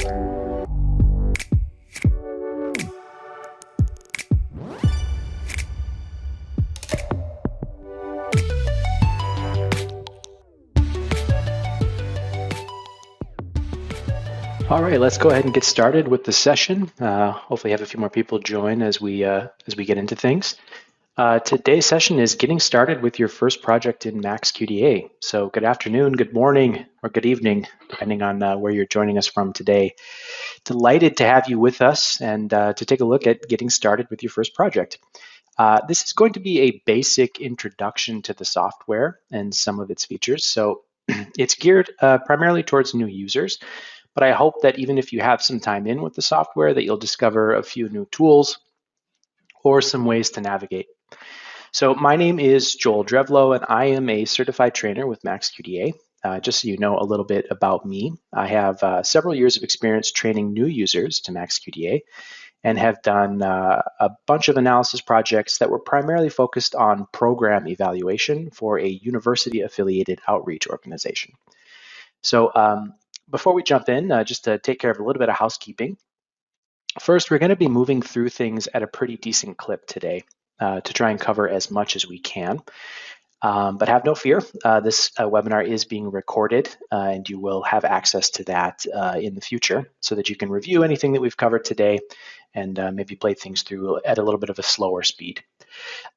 All right, let's go ahead and get started with the session. Hopefully have a few more people join as we get into things. Today's session is getting started with your first project in MAXQDA. So good afternoon, good morning, or good evening, depending on where you're joining us from today. Delighted to have you with us and to take a look at getting started with your first project. This is going to be a basic introduction to the software and some of its features. So it's geared primarily towards new users. But I hope that even if you have some time in with the software, that you'll discover a few new tools or some ways to navigate. So my name is Joel Drevlo, and I am a certified trainer with MAXQDA. Just so you know a little bit about me, I have several years of experience training new users to MAXQDA and have done a bunch of analysis projects that were primarily focused on program evaluation for a university-affiliated outreach organization. So before we jump in, just to take care of a little bit of housekeeping. First, we're going to be moving through things at a pretty decent clip today to try and cover as much as we can. But have no fear, this webinar is being recorded and you will have access to that in the future so that you can review anything that we've covered today and maybe play things through at a little bit of a slower speed.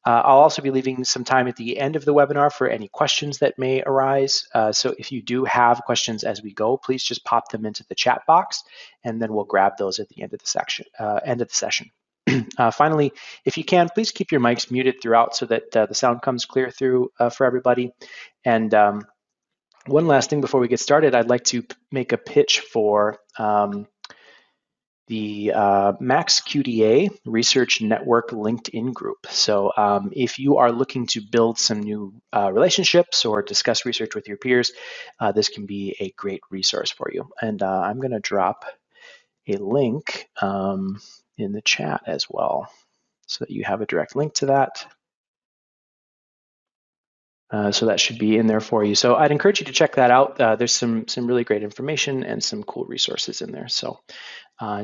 I'll also be leaving some time at the end of the webinar for any questions that may arise. So if you do have questions as we go, please just pop them into the chat box and then we'll grab those at the end of the session. Finally, if you can, please keep your mics muted throughout so that the sound comes clear through for everybody. And one last thing before we get started, I'd like to make a pitch for the MAXQDA Research Network LinkedIn group. So if you are looking to build some new relationships or discuss research with your peers, this can be a great resource for you. And I'm going to drop a link in the chat as well so that you have a direct link to that. So that should be in there for you. So I'd encourage you to check that out. There's some really great information and some cool resources in there. So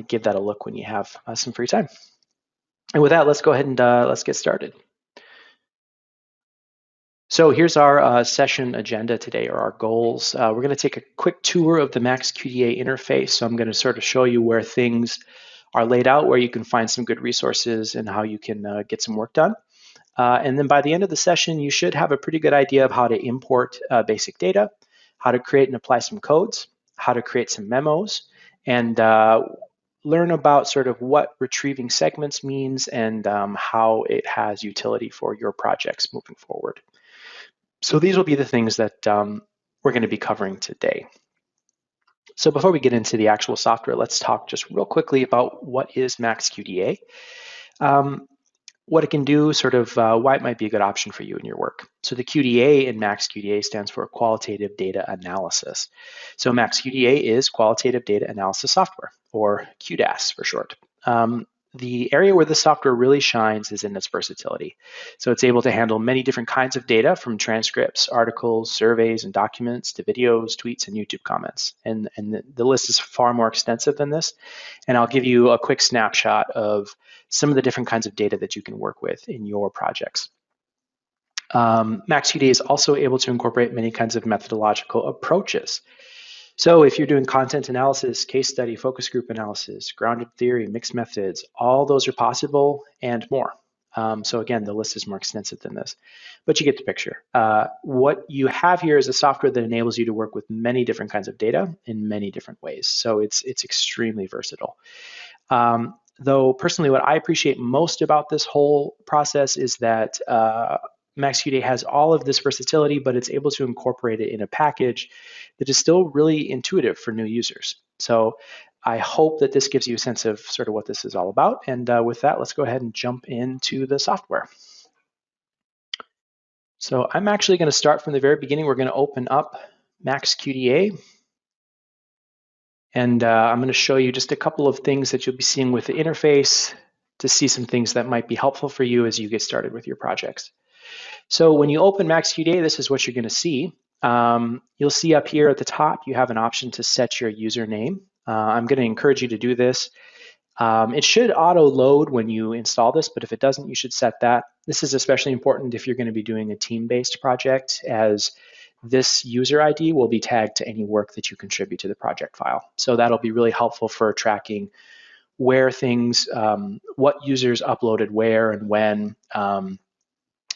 give that a look when you have some free time. And with that, let's go ahead and let's get started. So here's our session agenda today, or our goals. We're going to take a quick tour of the MAXQDA interface. So I'm going to sort of show you where things are laid out, where you can find some good resources and how you can get some work done. And then by the end of the session, you should have a pretty good idea of how to import basic data, how to create and apply some codes, how to create some memos, and learn about sort of what retrieving segments means and how it has utility for your projects moving forward. So these will be the things that we're going to be covering today. So before we get into the actual software, let's talk just real quickly about what is MAXQDA, what it can do, sort of why it might be a good option for you in your work. So the QDA in MAXQDA stands for Qualitative Data Analysis. So MAXQDA is Qualitative Data Analysis Software, or QDAS for short. The area where the software really shines is in its versatility. So it's able to handle many different kinds of data, from transcripts, articles, surveys, and documents, to videos, tweets, and YouTube comments. And the list is far more extensive than this. And I'll give you a quick snapshot of some of the different kinds of data that you can work with in your projects. MAXQDA is also able to incorporate many kinds of methodological approaches. So if you're doing content analysis, case study, focus group analysis, grounded theory, mixed methods, all those are possible and more. So again, the list is more extensive than this, but you get the picture. What you have here is a software that enables you to work with many different kinds of data in many different ways. So it's extremely versatile. Though personally, what I appreciate most about this whole process is that MAXQDA has all of this versatility, but it's able to incorporate it in a package that is still really intuitive for new users. So I hope that this gives you a sense of sort of what this is all about. And with that, let's go ahead and jump into the software. So I'm actually going to start from the very beginning. We're going to open up MAXQDA. And I'm going to show you just a couple of things that you'll be seeing with the interface to see some things that might be helpful for you as you get started with your projects. So when you open MAXQDA, this is what you're going to see. You'll see up here at the top, you have an option to set your username I'm going to encourage you to do this. It should auto load when you install this, but if it doesn't, you should set that. This is especially important if you're going to be doing a team-based project, as this user ID will be tagged to any work that you contribute to the project file. So that'll be really helpful for tracking where things, what users uploaded where and when,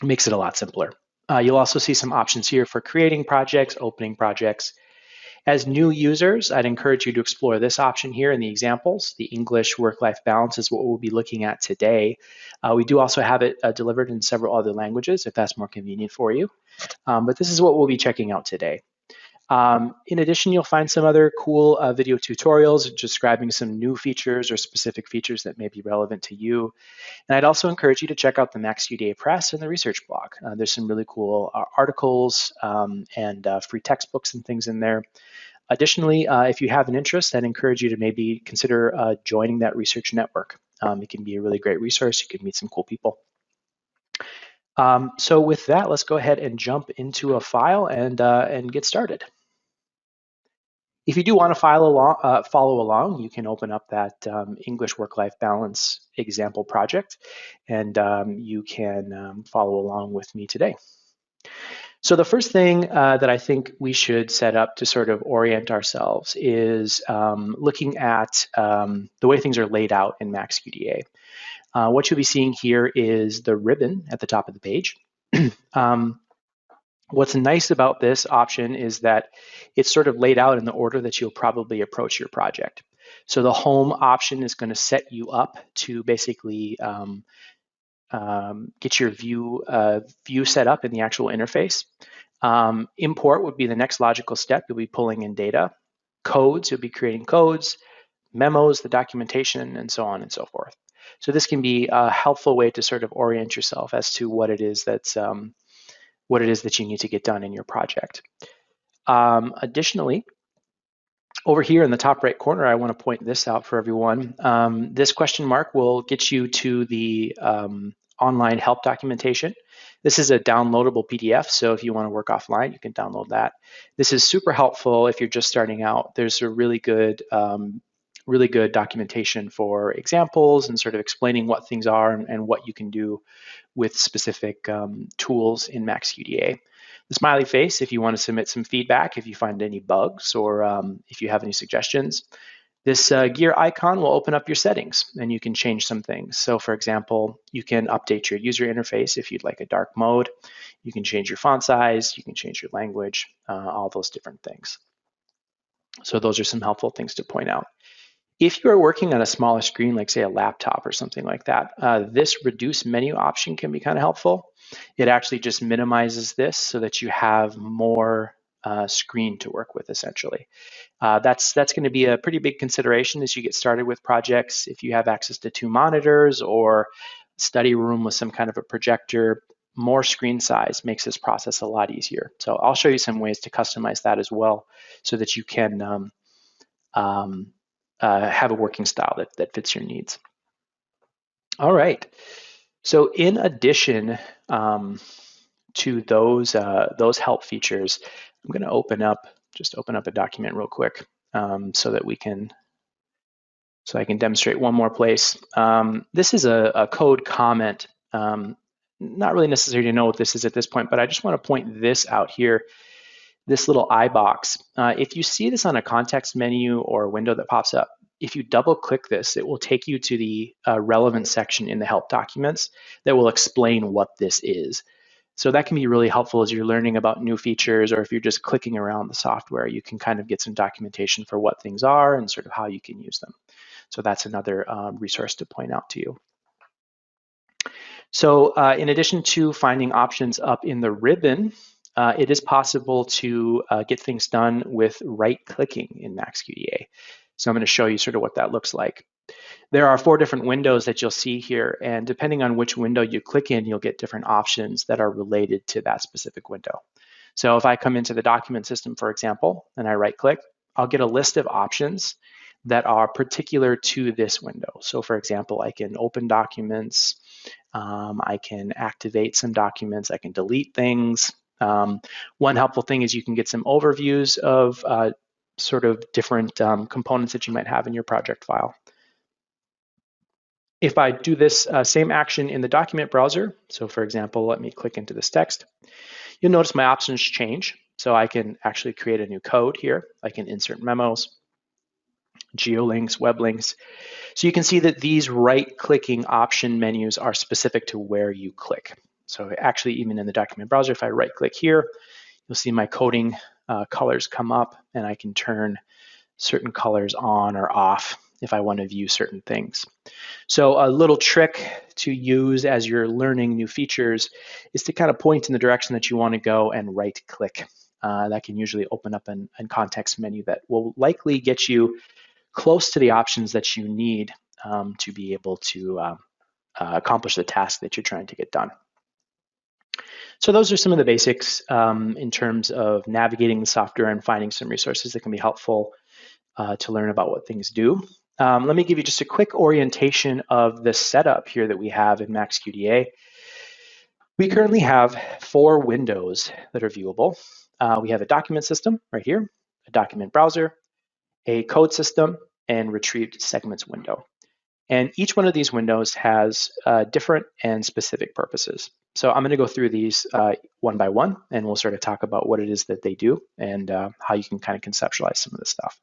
makes it a lot simpler. You'll also see some options here for creating projects, opening projects. As new users, I'd encourage you to explore this option here in the examples. The English work-life balance is what we'll be looking at today. We do also have it delivered in several other languages if that's more convenient for you. But this is what we'll be checking out today. In addition, you'll find some other cool video tutorials describing some new features or specific features that may be relevant to you. And I'd also encourage you to check out the MAXQDA Press and the research blog. There's some really cool articles and free textbooks and things in there. Additionally, if you have an interest, I'd encourage you to maybe consider joining that research network. It can be a really great resource. You can meet some cool people. So with that, let's go ahead and jump into a file and get started. If you do want to follow along, you can open up that English work-life balance example project, and you can follow along with me today. So the first thing that I think we should set up to sort of orient ourselves is looking at the way things are laid out in MAXQDA. What you'll be seeing here is the ribbon at the top of the page. What's nice about this option is that it's sort of laid out in the order that you'll probably approach your project. So the home option is going to set you up to basically get your view set up in the actual interface. Import would be the next logical step. You'll be pulling in data. Codes, you'll be creating codes. Memos, the documentation, and so on and so forth. So this can be a helpful way to sort of orient yourself as to what it is that's what it is that you need to get done in your project. Additionally, over here in the top right corner, I want to point this out for everyone. This question mark will get you to the online help documentation. This is a downloadable PDF, so if you want to work offline, you can download that. This is super helpful if you're just starting out. There's a really good documentation for examples and sort of explaining what things are and what you can do with specific tools in MAXQDA. The smiley face, if you want to submit some feedback, if you find any bugs or if you have any suggestions. This gear icon will open up your settings and you can change some things. So for example, you can update your user interface if you'd like a dark mode. You can change your font size, you can change your language, all those different things. So those are some helpful things to point out. If you are working on a smaller screen, like say a laptop or something like that, this reduce menu option can be kind of helpful. It actually just minimizes this so that you have more screen to work with, essentially. That's going to be a pretty big consideration as you get started with projects. If you have access to 2 monitors or study room with some kind of a projector, more screen size makes this process a lot easier. So I'll show you some ways to customize that as well so that you can have a working style that fits your needs. All right. So in addition to those help features, I'm going to open up a document real quick so that I can demonstrate one more place. This is a code comment. Not really necessary to know what this is at this point, but I just want to point this out here. This little I box. If you see this on a context menu or a window that pops up, if you double click this, it will take you to the relevant section in the help documents that will explain what this is. So that can be really helpful as you're learning about new features, or if you're just clicking around the software, you can kind of get some documentation for what things are and sort of how you can use them. So that's another resource to point out to you. So in addition to finding options up in the ribbon, it is possible to get things done with right-clicking in MAXQDA. So I'm going to show you sort of what that looks like. There are 4 different windows that you'll see here, and depending on which window you click in, you'll get different options that are related to that specific window. So if I come into the document system, for example, and I right-click, I'll get a list of options that are particular to this window. So for example, I can open documents, I can activate some documents, I can delete things. One helpful thing is you can get some overviews of sort of different components that you might have in your project file. If I do this same action in the document browser, so for example, let me click into this text, you'll notice my options change. So I can actually create a new code here. I can insert memos, geolinks, web links. So you can see that these right-clicking option menus are specific to where you click. So actually, even in the document browser, if I right-click here, you'll see my coding colors come up, and I can turn certain colors on or off if I want to view certain things. So a little trick to use as you're learning new features is to kind of point in the direction that you want to go and right-click. That can usually open up an context menu that will likely get you close to the options that you need to be able to accomplish the task that you're trying to get done. So those are some of the basics in terms of navigating the software and finding some resources that can be helpful to learn about what things do. Let me give you just a quick orientation of the setup here that we have in MAXQDA. We currently have 4 windows that are viewable. We have a document system right here, a document browser, a code system, and retrieved segments window. And each one of these windows has different and specific purposes. So I'm going to go through these one by one, and we'll sort of talk about what it is that they do and how you can kind of conceptualize some of this stuff.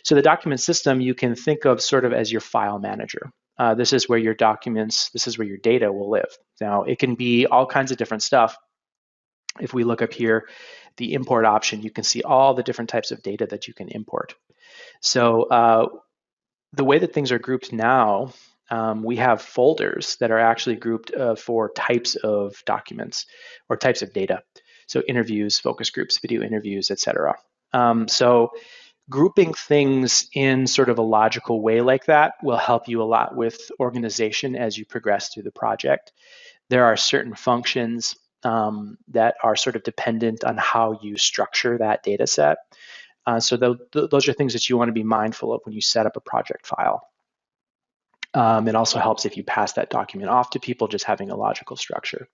So the document system you can think of sort of as your file manager. This is where your documents, this is where your data will live. Now, it can be all kinds of different stuff. If we look up here, the import option, you can see all the different types of data that you can import. So the way that things are grouped now, we have folders that are actually grouped for types of documents or types of data. So interviews, focus groups, video interviews, etc. So grouping things in sort of a logical way like that will help you a lot with organization as you progress through the project. There are certain functions that are sort of dependent on how you structure that data set. So those are things that you want to be mindful of when you set up a project file. It also helps if you pass that document off to people, just having a logical structure.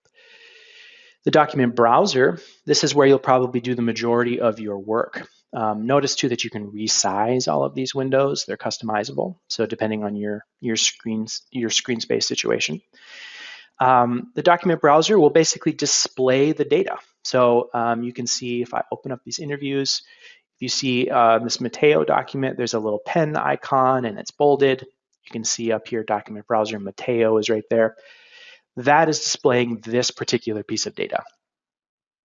The document browser, this is where you'll probably do the majority of your work. Notice too that you can resize all of these windows. They're customizable, so depending on your screen space situation. The document browser will basically display the data. So you can see if I open up these interviews, if you see this Mateo document, there's a little pen icon and it's bolded. You can see up here, document browser, Mateo is right there. That is displaying this particular piece of data.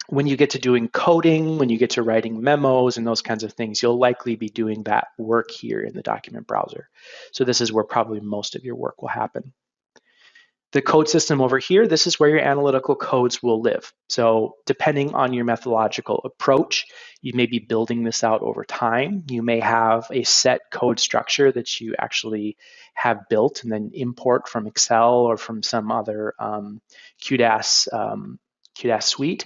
When you get to doing coding, when you get to writing memos and those kinds of things, you'll likely be doing that work here in the document browser. So this is where probably most of your work will happen. The code system over here, this is where your analytical codes will live. So depending on your methodological approach, you may be building this out over time. You may have a set code structure that you actually have built and then import from Excel or from some other QDAS suite.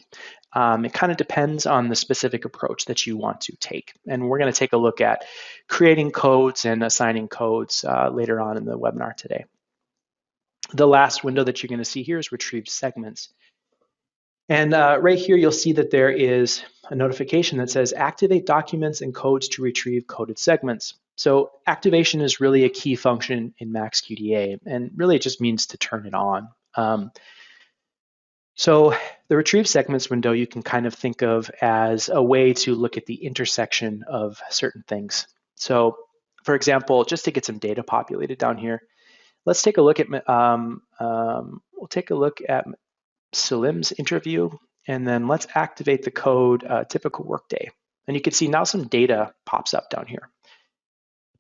It kind of depends on the specific approach that you want to take. And we're going to take a look at creating codes and assigning codes later on in the webinar today. The last window that you're going to see here is retrieved segments. And right here, you'll see that there is a notification that says activate documents and codes to retrieve coded segments. So activation is really a key function in MAXQDA, and really it just means to turn it on. So the retrieve segments window you can kind of think of as a way to look at the intersection of certain things. So for example, just to get some data populated down here, let's take a look at we'll take a look at Salim's interview, and then let's activate the code typical workday. And you can see now some data pops up down here.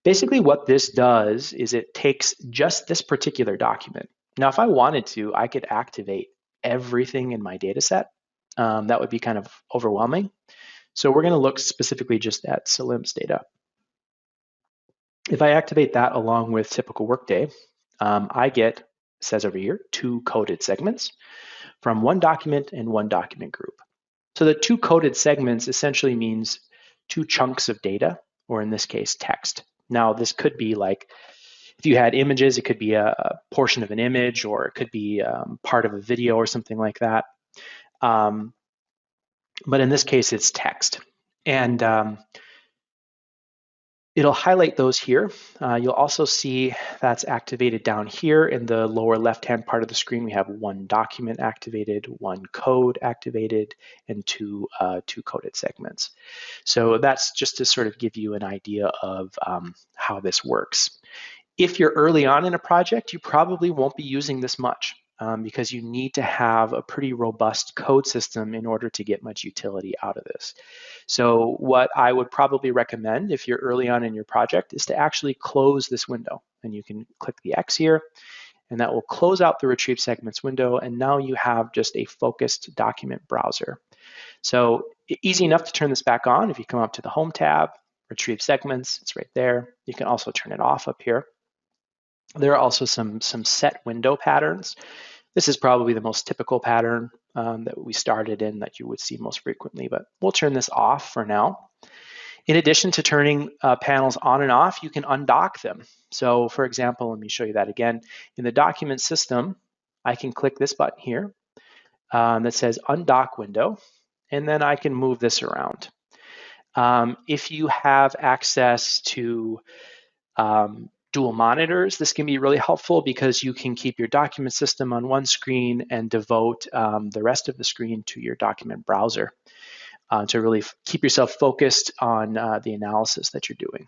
Basically what this does is it takes just this particular document. Now, if I wanted to, I could activate everything in my data set. That would be kind of overwhelming. So we're going to look specifically just at Salim's data. If I activate that along with typical workday, I get, it says over here, 2 coded segments from one document and one document group. So the 2 coded segments essentially means 2 chunks of data, or in this case, text. Now, this could be like, if you had images, it could be a portion of an image, or it could be part of a video or something like that. But in this case, it's text. And It'll highlight those here. You'll also see that's activated down here in the lower left-hand part of the screen. We have one document activated, one code activated, and two coded segments. So that's just to sort of give you an idea of how this works. If you're early on in a project, you probably won't be using this much because you need to have a pretty robust code system in order to get much utility out of this. So what I would probably recommend if you're early on in your project is to actually close this window. And you can click the X here, and that will close out the retrieve segments window. And now you have just a focused document browser. So easy enough to turn this back on. If you come up to the Home tab, retrieve segments, it's right there. You can also turn it off up here. There are also some set window patterns. This is probably the most typical pattern that we started in that you would see most frequently, but we'll turn this off for now. In addition to turning panels on and off, you can undock them. So for example, let me show you that again. In the document system, I can click this button here that says undock window, and then I can move this around. If you have access to dual monitors, this can be really helpful because you can keep your document system on one screen and devote the rest of the screen to your document browser to really keep yourself focused on the analysis that you're doing.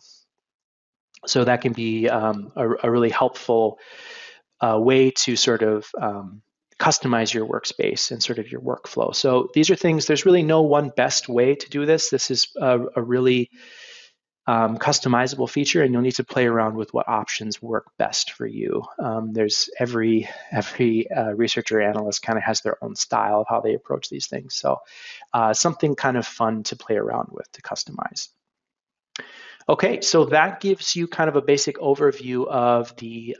So that can be a really helpful way to sort of customize your workspace and sort of your workflow. So these are things, there's really no one best way to do this. This is a really customizable feature, and you'll need to play around with what options work best for you. There's every researcher or analyst kind of has their own style of how they approach these things. So something kind of fun to play around with to customize. Okay, so that gives you kind of a basic overview of the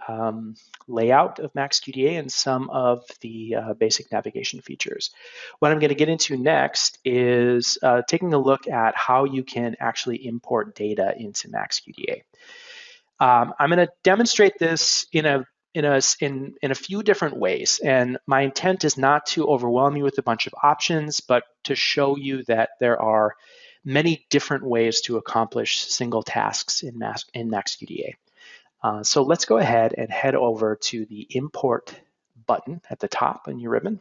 layout of MAXQDA and some of the basic navigation features. What I'm going to get into next is taking a look at how you can actually import data into MAXQDA. I'm going to demonstrate this in a few different ways, and my intent is not to overwhelm you with a bunch of options, but to show you that there are many different ways to accomplish single tasks in MAXQDA. So let's go ahead and head over to the import button at the top in your ribbon.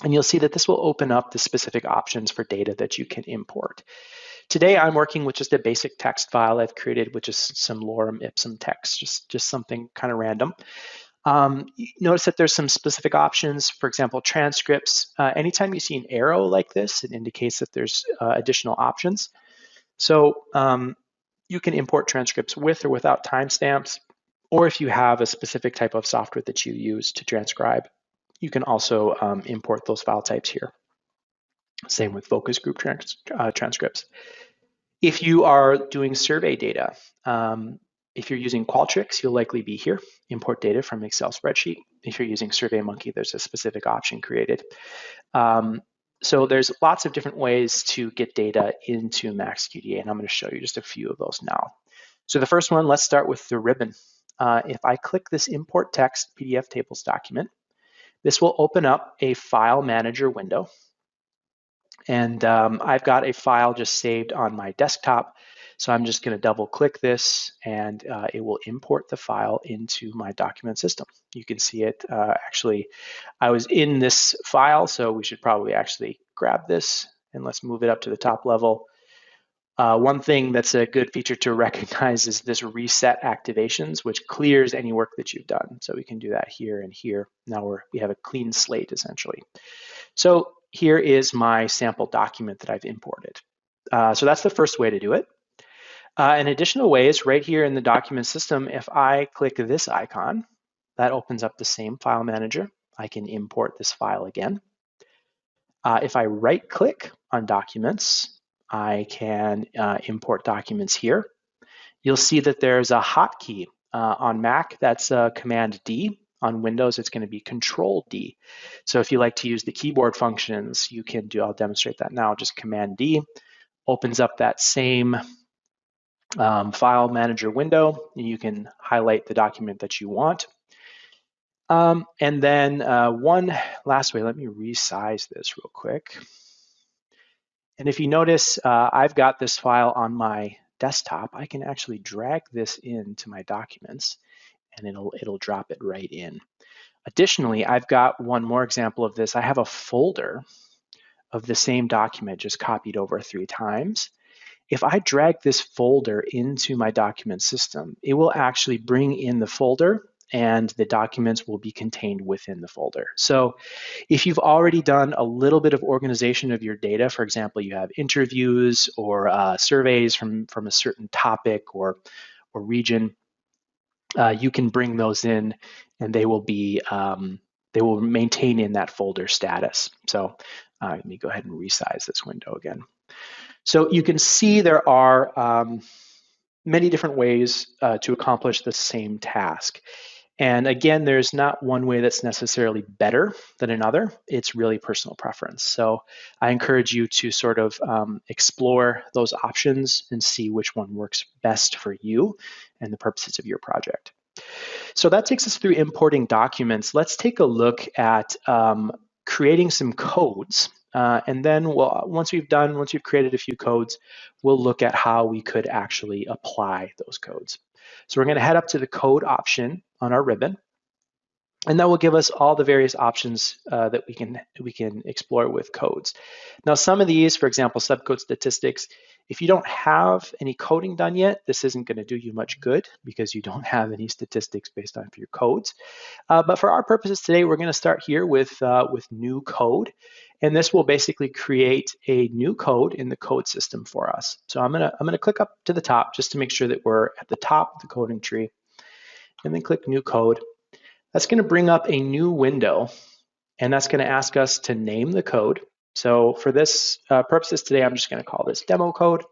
And you'll see that this will open up the specific options for data that you can import. Today, I'm working with just a basic text file I've created, which is some lorem ipsum text, just something kind of random. Notice that there's some specific options, for example, transcripts. Anytime you see an arrow like this, it indicates that there's additional options. So you can import transcripts with or without timestamps, or if you have a specific type of software that you use to transcribe, you can also import those file types here. Same with focus group transcripts. If you are doing survey data, if you're using Qualtrics, you'll likely be here, import data from Excel spreadsheet. If you're using SurveyMonkey, there's a specific option created. So there's lots of different ways to get data into MAXQDA, and I'm going to show you just a few of those now. So the first one, let's start with the ribbon. If I click this import text PDF tables document, this will open up a file manager window. And I've got a file just saved on my desktop. So I'm just going to double click this, and it will import the file into my document system. You can see it actually, I was in this file, so we should probably actually grab this and let's move it up to the top level. One thing that's a good feature to recognize is this reset activations, which clears any work that you've done. So we can do that here and here. Now we have a clean slate essentially. So here is my sample document that I've imported. So that's the first way to do it. An additional way is right here in the document system. If I click this icon, that opens up the same file manager. I can import this file again. If I right click on documents, I can import documents here. You'll see that there's a hotkey on Mac, that's Command D. On Windows, it's going to be Control D. So if you like to use the keyboard functions, you can do, I'll demonstrate that now, just Command D opens up that same file manager window. You can highlight the document that you want. And then one last way, let me resize this real quick. And if you notice, I've got this file on my desktop, I can actually drag this into my documents and it'll drop it right in. Additionally, I've got one more example of this. I have a folder of the same document just copied over 3 times. If I drag this folder into my document system, it will actually bring in the folder and the documents will be contained within the folder. So if you've already done a little bit of organization of your data, for example, you have interviews or surveys from a certain topic or region, you can bring those in and they will maintain in that folder status. So let me go ahead and resize this window again. So you can see there are many different ways to accomplish the same task. And again, there's not one way that's necessarily better than another. It's really personal preference. So I encourage you to sort of explore those options and see which one works best for you and the purposes of your project. So that takes us through importing documents. Let's take a look at creating some codes. And then once we've created a few codes, we'll look at how we could actually apply those codes. So we're going to head up to the code option on our ribbon. And that will give us all the various options that we can explore with codes. Now, some of these, for example, subcode statistics, if you don't have any coding done yet, this isn't going to do you much good because you don't have any statistics based on your codes. But for our purposes today, we're going to start here with new code. And this will basically create a new code in the code system for us. So I'm gonna click up to the top just to make sure that we're at the top of the coding tree, and then click new code. That's going to bring up a new window, and that's going to ask us to name the code. So for this purposes today, I'm just going to call this demo code.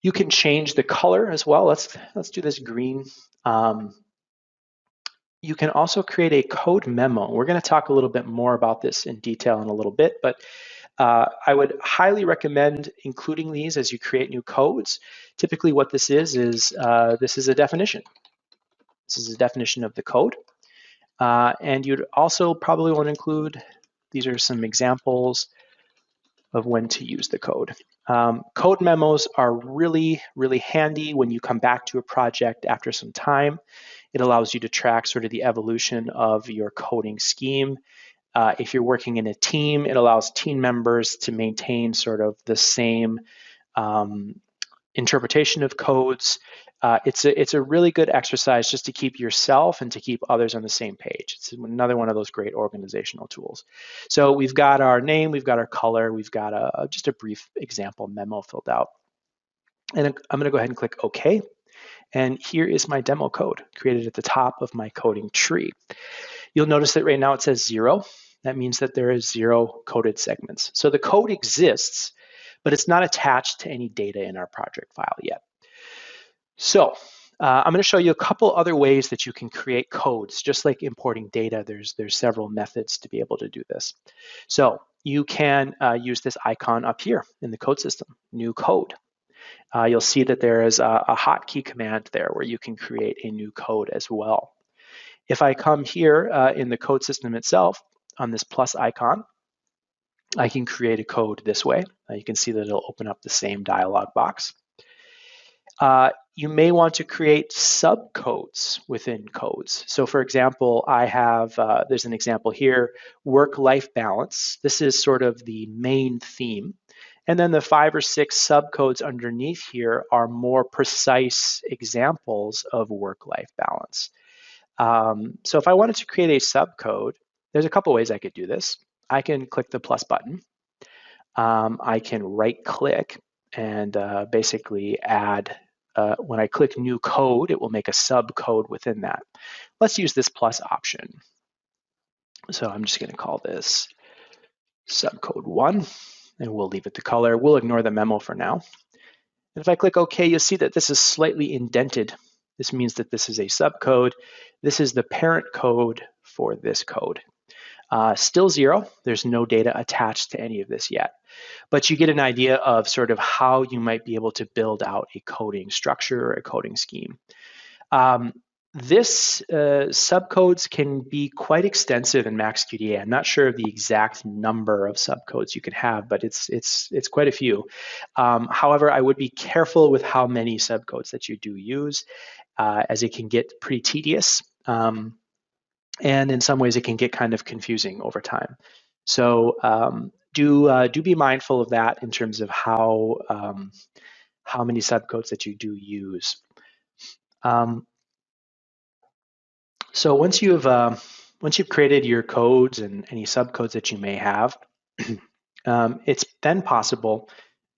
You can change the color as well. Let's do this green. You can also create a code memo. We're going to talk a little bit more about this in detail in a little bit, but I would highly recommend including these as you create new codes. Typically what this is this is a definition. This is a definition of the code. And you'd also probably want to include, these are some examples of when to use the code. Code memos are really, really handy when you come back to a project after some time. It allows you to track sort of the evolution of your coding scheme. If you're working in a team, it allows team members to maintain sort of the same interpretation of codes. It's a really good exercise just to keep yourself and to keep others on the same page. It's another one of those great organizational tools. So we've got our name, we've got our color, we've got just a brief example memo filled out. And I'm going to go ahead and click OK. And here is my demo code created at the top of my coding tree. You'll notice that right now it says 0. That means that there is 0 coded segments. So the code exists, but it's not attached to any data in our project file yet. So I'm going to show you a couple other ways that you can create codes. Just like importing data, there's several methods to be able to do this. So you can use this icon up here in the code system, new code. You'll see that there is a hotkey command there where you can create a new code as well. If I come here in the code system itself on this plus icon, I can create a code this way. You can see that it'll open up the same dialog box. You may want to create subcodes within codes. So for example, I have, there's an example here, work-life balance. This is sort of the main theme. And then the 5 or 6 subcodes underneath here are more precise examples of work-life balance. So if I wanted to create a subcode, there's a couple ways I could do this. I can click the plus button. I can right-click and basically add, when I click new code, it will make a subcode within that. Let's use this plus option. So I'm just going to call this subcode 1. And we'll leave it the color. We'll ignore the memo for now. And if I click OK, you'll see that this is slightly indented. This means that this is a subcode. This is the parent code for this code. Still 0. There's no data attached to any of this yet. But you get an idea of sort of how you might be able to build out a coding structure or a coding scheme. This subcodes can be quite extensive in MAXQDA. I'm not sure of the exact number of subcodes you can have, but it's quite a few. However, I would be careful with how many subcodes that you do use, as it can get pretty tedious. And in some ways, it can get kind of confusing over time. So do be mindful of that in terms of how many subcodes that you do use. So once you've created your codes and any subcodes that you may have, it's then possible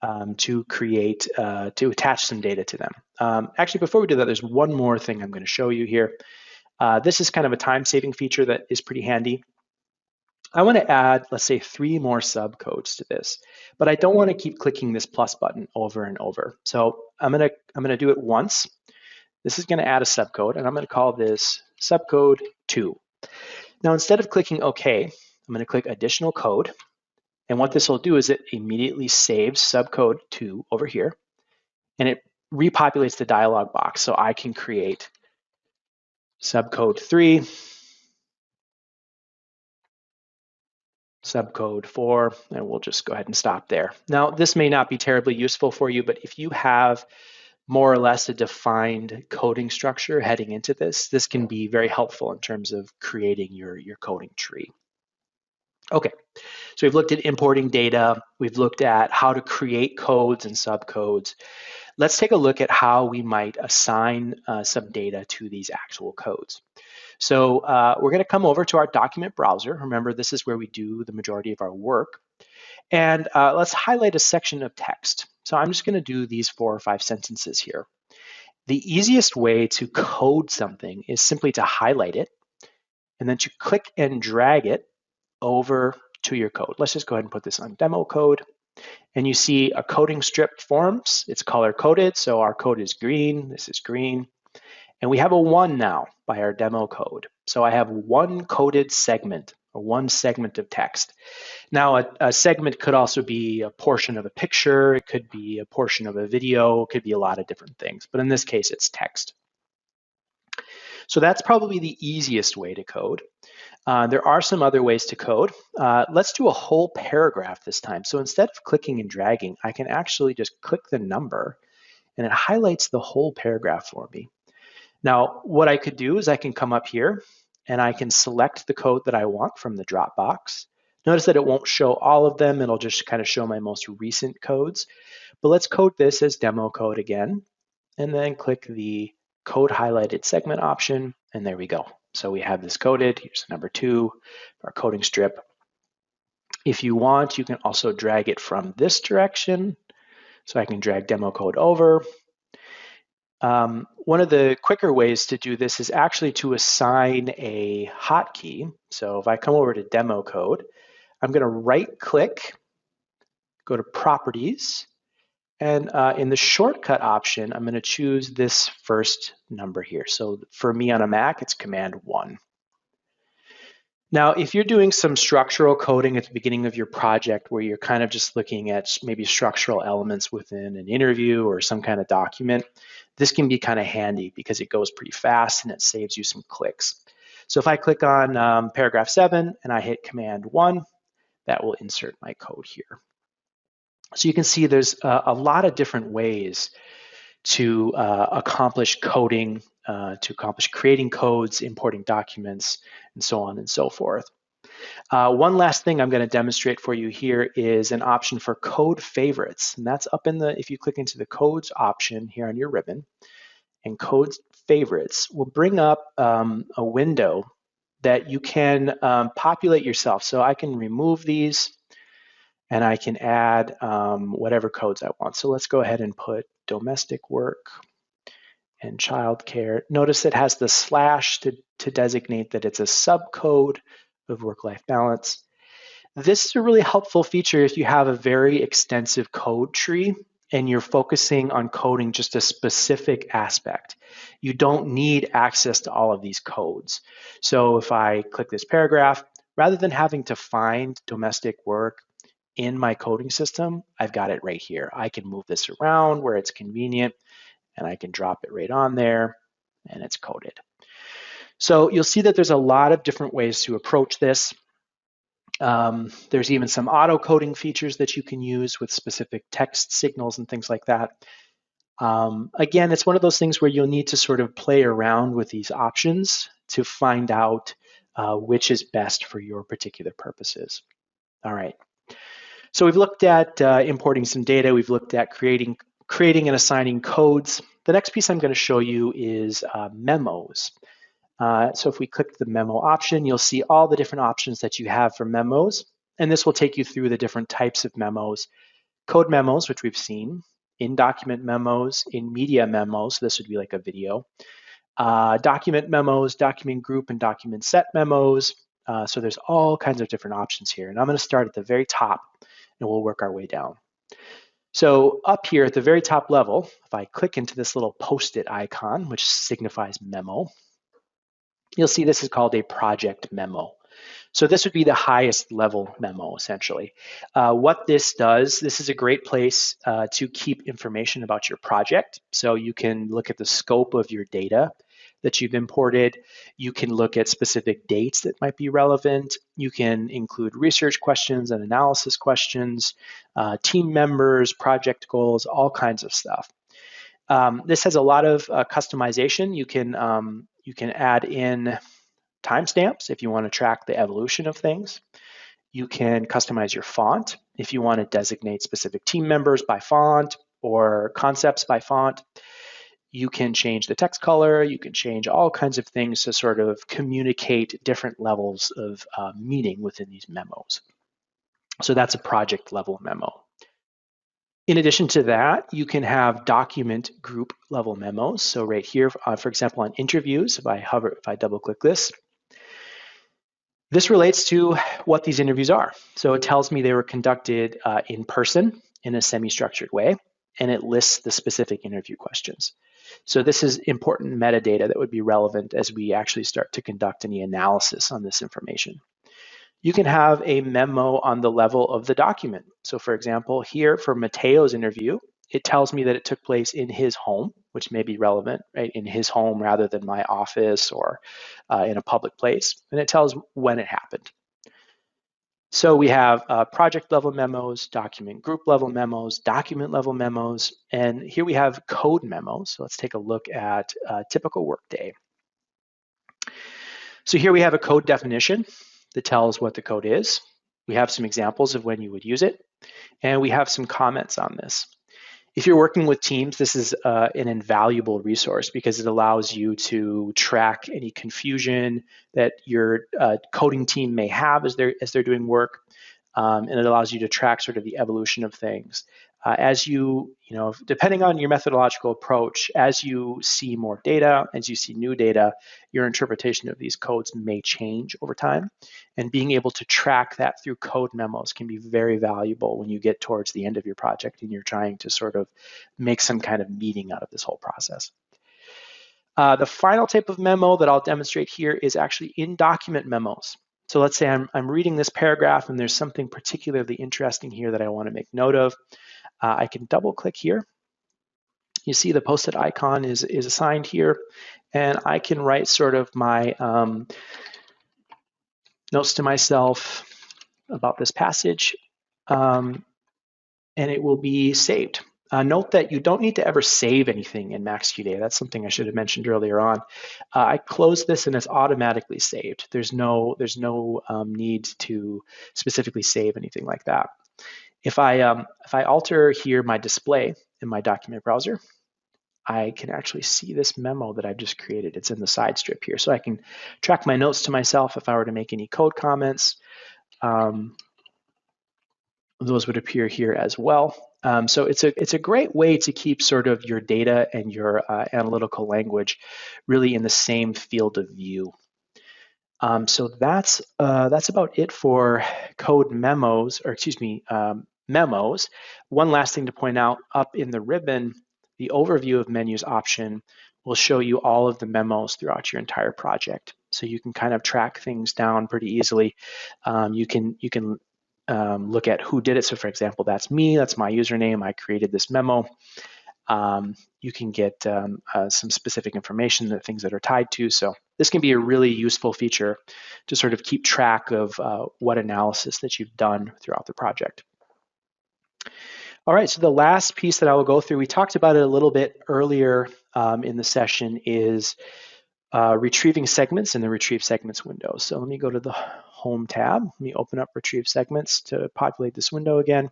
to attach some data to them. Actually, before we do that, there's one more thing I'm going to show you here. This is kind of a time-saving feature that is pretty handy. I want to add, let's say, 3 more subcodes to this, but I don't want to keep clicking this plus button over and over. So I'm gonna do it once. This is going to add a subcode, and I'm going to call this subcode 2. Now, instead of clicking OK, I'm going to click additional code. And what this will do is it immediately saves subcode 2 over here, and it repopulates the dialog box so I can create subcode 3, subcode 4, and we'll just go ahead and stop there. Now, this may not be terribly useful for you, but if you have more or less a defined coding structure heading into this, this can be very helpful in terms of creating your coding tree. Okay, so we've looked at importing data. We've looked at how to create codes and subcodes. Let's take a look at how we might assign some data to these actual codes. So we're going to come over to our document browser. Remember, this is where we do the majority of our work. And let's highlight a section of text. So I'm just going to do these 4 or 5 sentences here. The easiest way to code something is simply to highlight it, and then to click and drag it over to your code. Let's just go ahead and put this on demo code. And you see a coding strip forms. It's color coded, so our code is green. This is green. And we have a 1 now by our demo code. So I have one coded segment, or one segment of text. Now, a segment could also be a portion of a picture. It could be a portion of a video. It could be a lot of different things. But in this case, it's text. So that's probably the easiest way to code. There are some other ways to code. Let's do a whole paragraph this time. So instead of clicking and dragging, I can actually just click the number, and it highlights the whole paragraph for me. Now, what I could do is I can come up here, and I can select the code that I want from the drop box. Notice that it won't show all of them. It'll just kind of show my most recent codes. But let's code this as demo code again, and then click the code highlighted segment option, and there we go. So we have this coded. Here's number 2, our coding strip. If you want, you can also drag it from this direction. So I can drag demo code over. One of the quicker ways to do this is actually to assign a hotkey. So if I come over to demo code, I'm going to right click, go to properties, and in the shortcut option, I'm going to choose this first number here. So for me on a Mac, it's command 1. Now, if you're doing some structural coding at the beginning of your project where you're kind of just looking at maybe structural elements within an interview or some kind of document, this can be kind of handy because it goes pretty fast and it saves you some clicks. So if I click on paragraph 7 and I hit command 1, that will insert my code here. So you can see there's a lot of different ways to accomplish coding, to accomplish creating codes, importing documents, and so on and so forth. One last thing I'm going to demonstrate for you here is an option for code favorites. And that's up in the, if you click into the codes option here on your ribbon, and code favorites will bring up a window that you can populate yourself. So I can remove these and I can add whatever codes I want. So let's go ahead and put domestic work and childcare. Notice it has the slash to designate that it's a subcode of work-life balance. This is a really helpful feature if you have a very extensive code tree and you're focusing on coding just a specific aspect. You don't need access to all of these codes. So if I click this paragraph, rather than having to find domestic work in my coding system, I've got it right here. I can move this around where it's convenient, and I can drop it right on there, and it's coded. So you'll see that there's a lot of different ways to approach this. There's even some auto coding features that you can use with specific text signals and things like that. Again, it's one of those things where you'll need to sort of play around with these options to find out which is best for your particular purposes. All right. So we've looked at importing some data. We've looked at creating and assigning codes. The next piece I'm going to show you is memos. So if we click the memo option, you'll see all the different options that you have for memos. And this will take you through the different types of memos. Code memos, which we've seen, in document memos, in media memos, so this would be like a video, document memos, document group, and document set memos. So there's all kinds of different options here. And I'm going to start at the very top, and we'll work our way down. So up here at the very top level, if I click into this little post-it icon, which signifies memo, you'll see this is called a project memo. So this would be the highest level memo, essentially. What this does, this is a great place to keep information about your project. So you can look at the scope of your data that you've imported. You can look at specific dates that might be relevant. You can include research questions and analysis questions, team members, project goals, all kinds of stuff. This has a lot of customization. You can add in timestamps if you want to track the evolution of things. You can customize your font if you want to designate specific team members by font or concepts by font. You can change the text color. You can change all kinds of things to sort of communicate different levels of meaning within these memos. So that's a project level memo. In addition to that, you can have document group level memos. So right here, for example, on interviews, if I double click this relates to what these interviews are. So it tells me they were conducted in person in a semi-structured way, and it lists the specific interview questions. So this is important metadata that would be relevant as we actually start to conduct any analysis on this information. You can have a memo on the level of the document. So for example, here for Mateo's interview, it tells me that it took place in his home, which may be relevant, right? In his home rather than my office or in a public place. And it tells when it happened. So we have project level memos, document group level memos, document level memos, and here we have code memos. So let's take a look at a typical workday. So here we have a code definition that tells what the code is. We have some examples of when you would use it, and we have some comments on this. If you're working with teams, this is an invaluable resource because it allows you to track any confusion that your coding team may have as they're doing work, and it allows you to track sort of the evolution of things. As you know, depending on your methodological approach, as you see more data, as you see new data, your interpretation of these codes may change over time. And being able to track that through code memos can be very valuable when you get towards the end of your project and you're trying to sort of make some kind of meaning out of this whole process. The final type of memo that I'll demonstrate here is actually in document memos. So let's say I'm reading this paragraph and there's something particularly interesting here that I want to make note of. I can double click here. You see the post-it icon is assigned here, and I can write sort of my notes to myself about this passage, and it will be saved. Note that you don't need to ever save anything in MAXQDA. That's something I should have mentioned earlier on. I close this and it's automatically saved. There's no need to specifically save anything like that. If I alter here my display in my document browser, I can actually see this memo that I've just created. It's in the side strip here. So I can track my notes to myself if I were to make any code comments. Those would appear here as well. So it's a great way to keep sort of your data and your analytical language really in the same field of view. So that's about it for code memos, or excuse me, memos. One last thing to point out, up in the ribbon, the overview of menus option will show you all of the memos throughout your entire project. So you can kind of track things down pretty easily. You can look at who did it. So for example, that's me, that's my username, I created this memo. You can get some specific information, the things that are tied to. So this can be a really useful feature to sort of keep track of what analysis that you've done throughout the project. All right, so the last piece that I will go through, we talked about it a little bit earlier in the session, is retrieving segments in the Retrieve Segments window. So let me go to the Home tab. Let me open up Retrieve Segments to populate this window again.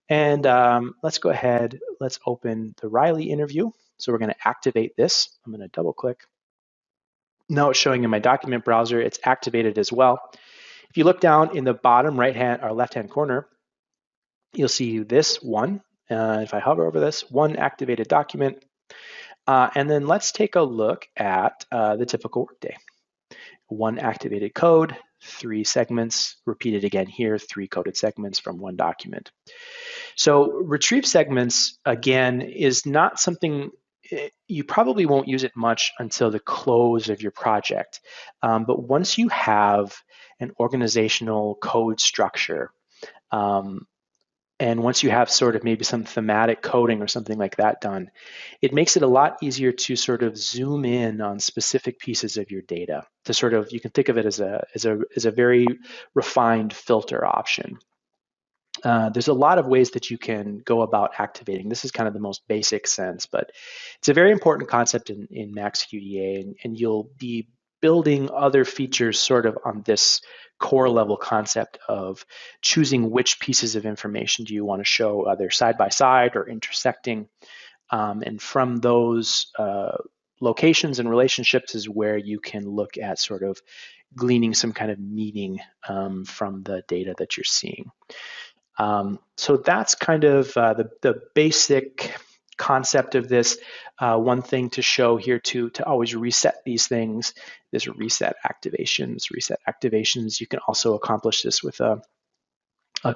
And let's go ahead, let's open the Riley interview. So we're going to activate this. I'm going to double click. Now it's showing in my document browser, it's activated as well. If you look down in the bottom right-hand or left-hand corner, you'll see this one. If I hover over this, one activated document. And then let's take a look at the typical workday. One activated code, 3 segments, repeated again here, 3 coded segments from one document. So retrieve segments, again, is not something, you probably won't use it much until the close of your project. But once you have an organizational code structure, and once you have sort of maybe some thematic coding or something like that done, it makes it a lot easier to sort of zoom in on specific pieces of your data. To sort of, you can think of it as a very refined filter option. There's a lot of ways that you can go about activating. This is kind of the most basic sense, but it's a very important concept in MAXQDA, and you'll be building other features sort of on this core level concept of choosing which pieces of information do you want to show, either side by side or intersecting. And from those locations and relationships is where you can look at sort of gleaning some kind of meaning from the data that you're seeing. So that's kind of the basic concept of this. One thing to show here to always reset these things is reset activations. Reset activations, you can also accomplish this with a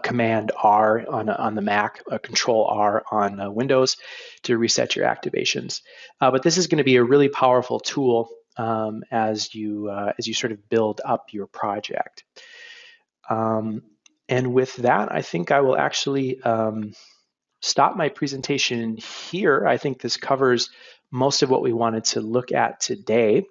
Command R on the Mac, a Control R on Windows to reset your activations. But this is going to be a really powerful tool as you sort of build up your project. And with that, I think I will actually stop my presentation here. I think this covers most of what we wanted to look at today.